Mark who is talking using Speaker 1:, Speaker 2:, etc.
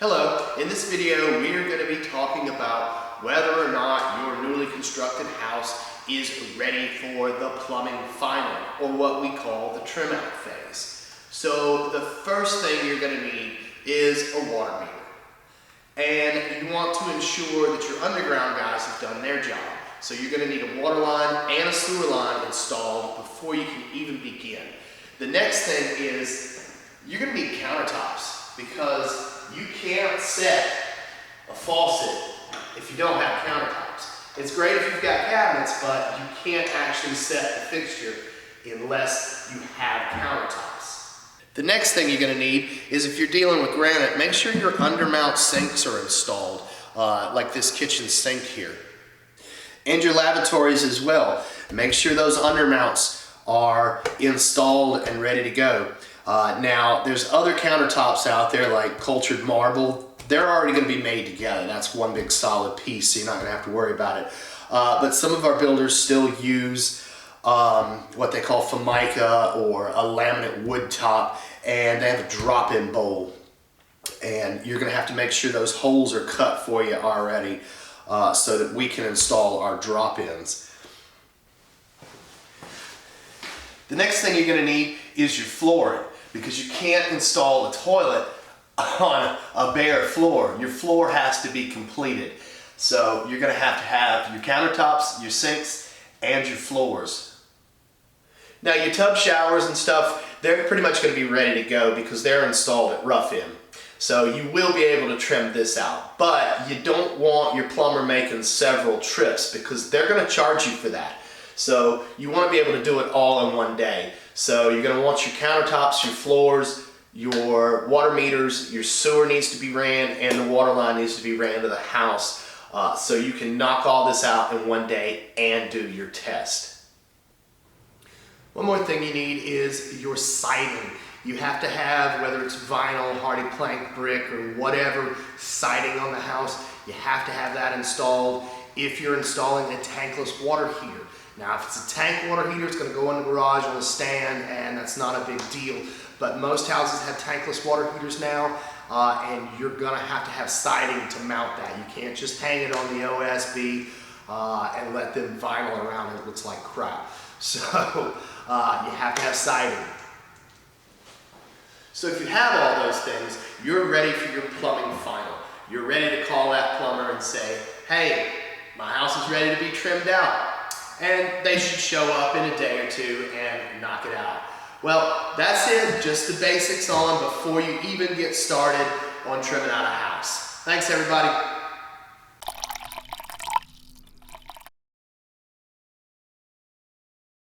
Speaker 1: Hello, in this video we are going to be talking about whether or not your newly constructed house is ready for the plumbing final, or what we call the trim out phase. So the first thing you're going to need is a water meter. And you want to ensure that your underground guys have done their job. So you're going to need a water line and a sewer line installed before you can even begin. The next thing is you're going to need countertops, because you can't set a faucet if you don't have countertops. It's great if you've got cabinets, but you can't actually set the fixture unless you have countertops. The next thing you're going to need is, if you're dealing with granite, make sure your undermount sinks are installed, like this kitchen sink here. And your lavatories as well. Make sure those undermounts are installed and ready to go. Now, there's other countertops out there like cultured marble. They're already going to be made together. That's one big solid piece, so you're not going to have to worry about it. But some of our builders still use what they call formica, or a laminate wood top, and they have a drop-in bowl. And you're going to have to make sure those holes are cut for you already, so that we can install our drop-ins. The next thing you're going to need is your flooring, because you can't install a toilet on a bare floor. Your floor has to be completed. So you're going to have your countertops, your sinks, and your floors. Now your tub showers and stuff, they're pretty much going to be ready to go because they're installed at rough-in. So you will be able to trim this out, but you don't want your plumber making several trips, because they're going to charge you for that. So you want to be able to do it all in one day. So you're going to want your countertops, your floors, your water meters, your sewer needs to be ran, and the water line needs to be ran to the house, so you can knock all this out in one day and do your test. One more thing you need is your siding. You have to have, whether it's vinyl, hardy plank, brick, or whatever siding on the house, you have to have that installed if you're installing a tankless water heater. Now, if it's a tank water heater, it's going to go in the garage on a stand, and that's not a big deal. But most houses have tankless water heaters now, and you're going to have siding to mount that. You can't just hang it on the OSB and let them vinyl around. It looks like crap. So you have to have siding. So if you have all those things, you're ready for your plumbing final. You're ready to call that plumber and say, hey, my house is ready to be trimmed out. And they should show up in a day or two and knock it out. Well, that's it. Just the basics on before you even get started on trimming out a house. Thanks, everybody.